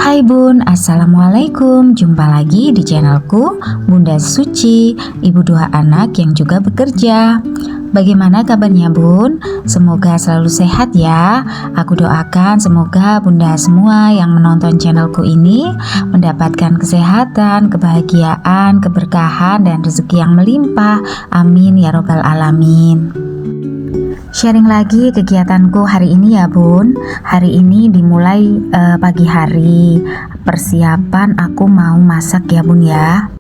Hai Bun, Assalamualaikum. Jumpa lagi di channelku Bunda Suci, ibu dua anak yang juga bekerja. Bagaimana kabarnya Bun? Semoga selalu sehat ya. Aku doakan semoga Bunda semua yang menonton channelku ini mendapatkan kesehatan, kebahagiaan, keberkahan, dan rezeki yang melimpah. Amin ya robbal alamin. Sharing lagi kegiatanku hari ini ya Bun. Hari ini dimulai pagi hari. Persiapan aku mau masak ya Bun ya.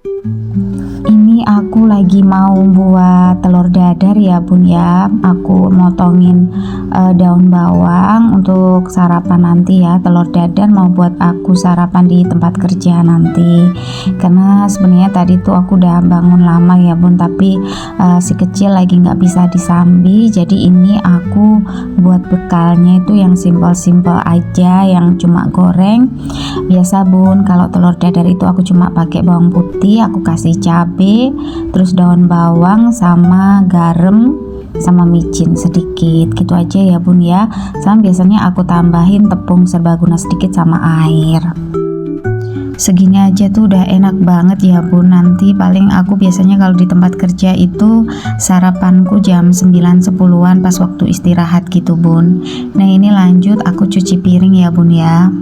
Ini aku lagi mau buat telur dadar ya Bun ya. Aku motongin daun bawang untuk sarapan nanti ya. Telur dadar mau buat aku sarapan di tempat kerja nanti. Karena sebenarnya tadi tuh aku udah bangun lama ya Bun, tapi si kecil lagi nggak bisa disambi. Jadi ini aku buat bekalnya itu yang simpel-simpel aja, yang cuma goreng. Biasa Bun, kalau telur dadar itu aku cuma pakai bawang putih, aku kasih cabai, terus daun bawang sama garam sama micin sedikit gitu aja ya Bun ya. Sama biasanya aku tambahin tepung serbaguna sedikit sama air. Segini aja tuh udah enak banget ya Bun. Nanti paling aku biasanya kalau di tempat kerja itu sarapanku jam 9.10-an pas waktu istirahat gitu Bun. Nah ini lanjut aku cuci piring ya Bun ya.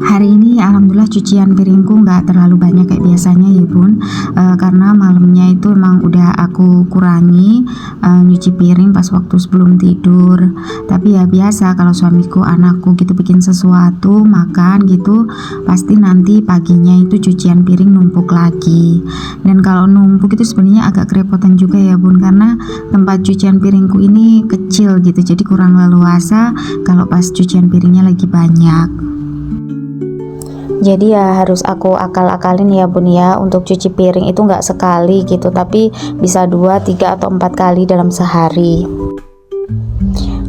Hari ini alhamdulillah cucian piringku nggak terlalu banyak kayak biasanya ya Bun, karena malamnya itu emang udah aku kurangi nyuci piring pas waktu sebelum tidur. Tapi ya biasa kalau suamiku, anakku gitu bikin sesuatu makan gitu, pasti nanti paginya itu cucian piring numpuk lagi. Dan kalau numpuk itu sebenarnya agak kerepotan juga ya Bun, karena tempat cucian piringku ini kecil gitu, jadi kurang leluasa kalau pas cucian piringnya lagi banyak. Jadi ya harus aku akal-akalin ya Bun ya, untuk cuci piring itu nggak sekali gitu, tapi bisa 2, 3, atau 4 kali dalam sehari.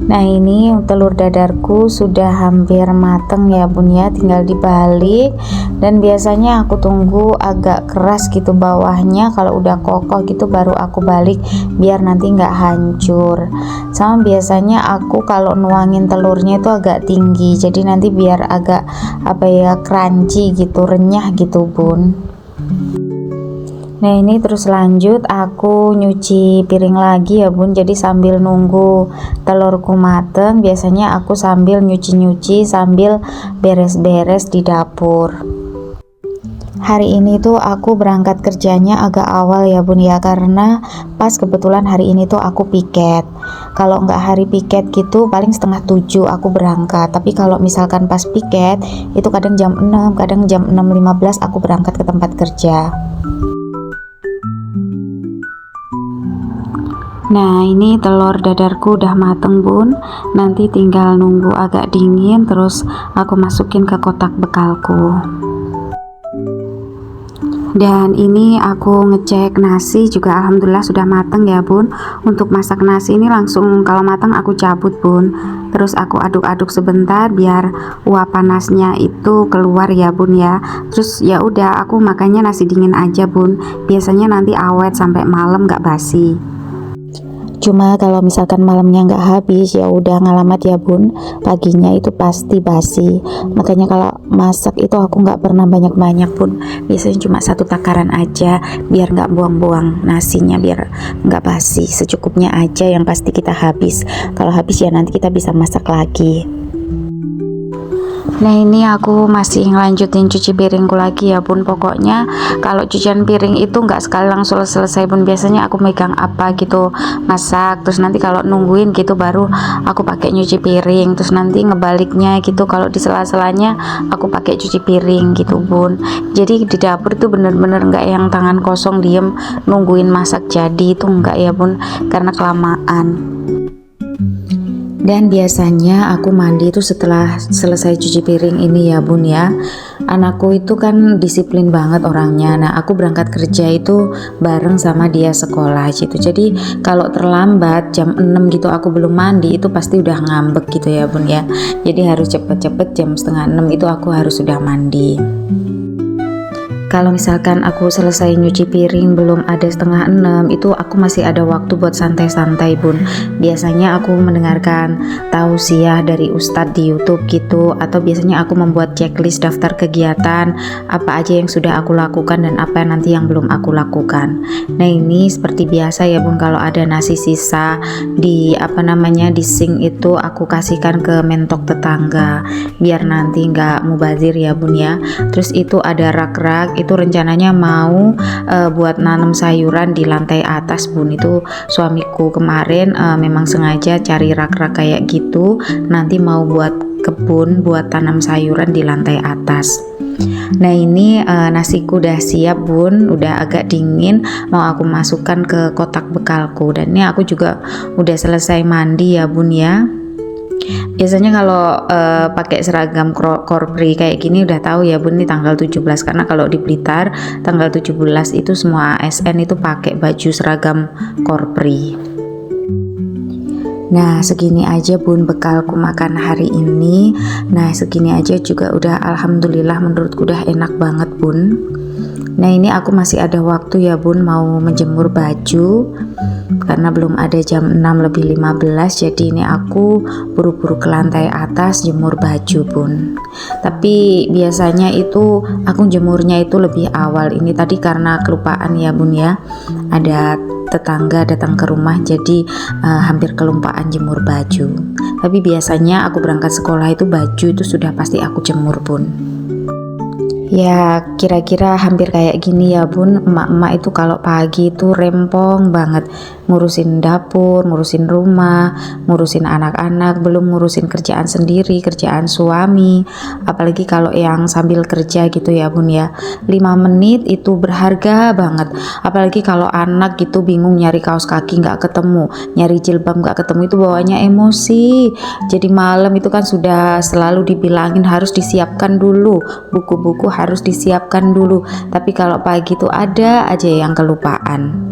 Nah ini telur dadarku sudah hampir mateng ya Bun ya, tinggal dibalik. Dan biasanya aku tunggu agak keras gitu bawahnya, kalau udah kokoh gitu baru aku balik biar nanti nggak hancur. Sama biasanya aku kalau nuangin telurnya itu agak tinggi, jadi nanti biar agak crunchy gitu, renyah gitu Bun. Nah ini terus lanjut aku nyuci piring lagi ya Bun. Jadi sambil nunggu telurku mateng, biasanya aku sambil nyuci-nyuci sambil beres-beres di dapur. Hari ini tuh aku berangkat kerjanya agak awal ya Bun ya, karena pas kebetulan hari ini tuh aku piket. Kalau nggak hari piket gitu paling setengah 7 aku berangkat. Tapi kalau misalkan pas piket itu kadang jam 6, kadang jam 6.15 aku berangkat ke tempat kerja. Nah ini telur dadarku udah mateng Bun. Nanti tinggal nunggu agak dingin terus aku masukin ke kotak bekalku. Dan ini aku ngecek nasi juga alhamdulillah sudah mateng ya Bun. Untuk masak nasi ini langsung kalau mateng aku cabut Bun. Terus aku aduk-aduk sebentar biar uap panasnya itu keluar ya Bun ya. Terus ya udah aku makannya nasi dingin aja Bun. Biasanya nanti awet sampai malam nggak basi. Cuma kalau misalkan malamnya nggak habis ya udah ngalamat ya Bun, paginya itu pasti basi. Makanya kalau masak itu aku nggak pernah banyak-banyak Bun, biasanya cuma 1 takaran aja biar nggak buang-buang nasinya, biar nggak basi. Secukupnya aja yang pasti kita habis. Kalau habis ya nanti kita bisa masak lagi. Nah ini aku masih ngelanjutin cuci piringku lagi ya Bun. Pokoknya kalau cucian piring itu nggak sekali langsung selesai Bun. Biasanya aku megang apa gitu masak, terus nanti kalau nungguin gitu baru aku pakai nyuci piring, terus nanti ngebaliknya gitu, kalau di sela-selanya aku pakai cuci piring gitu Bun. Jadi di dapur itu bener-bener nggak yang tangan kosong diem nungguin masak jadi, itu nggak ya Bun, karena kelamaan. Dan biasanya aku mandi itu setelah selesai cuci piring ini ya Bun ya. Anakku itu kan disiplin banget orangnya. Nah aku berangkat kerja itu bareng sama dia sekolah gitu. Jadi kalau terlambat jam 6 gitu aku belum mandi itu pasti udah ngambek gitu ya Bun ya. Jadi harus cepet-cepet jam setengah 6 itu aku harus sudah mandi. Kalau misalkan aku selesai nyuci piring belum ada 5:30, itu aku masih ada waktu buat santai-santai bun. Biasanya aku mendengarkan tausiah dari ustadz di YouTube gitu, atau biasanya aku membuat checklist daftar kegiatan apa aja yang sudah aku lakukan dan apa nanti yang belum aku lakukan. Nah ini seperti biasa ya bun, kalau ada nasi sisa di di sink itu aku kasihkan ke mentok tetangga biar nanti nggak mubazir ya bun ya. Terus itu ada rak-rak, itu rencananya mau buat nanam sayuran di lantai atas bun. Itu suamiku kemarin memang sengaja cari rak-rak kayak gitu, nanti mau buat kebun buat tanam sayuran di lantai atas. Nah ini nasiku udah siap bun, udah agak dingin, mau aku masukkan ke kotak bekalku. Dan ini aku juga udah selesai mandi ya bun ya. Biasanya kalau pakai seragam korpri kayak gini udah tahu ya bun, ini tanggal 17, karena kalau di Blitar tanggal 17 itu semua ASN itu pakai baju seragam korpri. Nah segini aja bun bekalku makan hari ini. Nah segini aja juga udah alhamdulillah, menurutku udah enak banget bun. Nah ini aku masih ada waktu ya bun, mau menjemur baju karena belum ada jam 6:15, jadi ini aku buru-buru ke lantai atas jemur baju bun. Tapi biasanya itu aku jemurnya itu lebih awal, ini tadi karena kelupaan ya bun ya, ada tetangga datang ke rumah jadi hampir kelupaan jemur baju. Tapi biasanya aku berangkat sekolah itu baju itu sudah pasti aku jemur bun. Ya kira-kira hampir kayak gini ya bun, emak-emak itu kalau pagi itu rempong banget, ngurusin dapur, ngurusin rumah, ngurusin anak-anak, belum ngurusin kerjaan sendiri, kerjaan suami. Apalagi kalau yang sambil kerja gitu ya bun ya, 5 menit itu berharga banget. Apalagi kalau anak gitu bingung nyari kaos kaki nggak ketemu, nyari jilbab nggak ketemu, itu bawanya emosi. Jadi malam itu kan sudah selalu dibilangin harus disiapkan dulu, buku-buku harus disiapkan dulu, tapi kalau pagi itu ada aja yang kelupaan.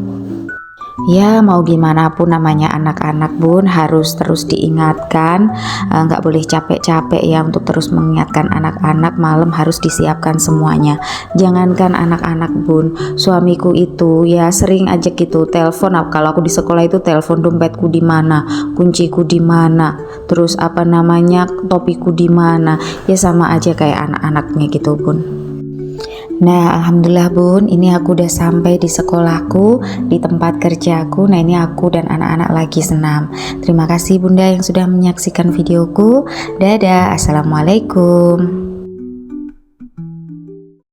Ya mau gimana pun namanya anak-anak bun, harus terus diingatkan, nggak boleh capek-capek ya untuk terus mengingatkan anak-anak, malam harus disiapkan semuanya. Jangankan anak-anak bun, suamiku itu ya sering aja gitu telepon. Kalau aku di sekolah itu telepon, dompetku di mana, kunciku di mana, terus topiku di mana, ya sama aja kayak anak-anaknya gitu bun. Nah alhamdulillah bun, ini aku udah sampai di sekolahku, di tempat kerjaku. Nah ini aku dan anak-anak lagi senam. Terima kasih bunda yang sudah menyaksikan videoku. Dadah, assalamualaikum.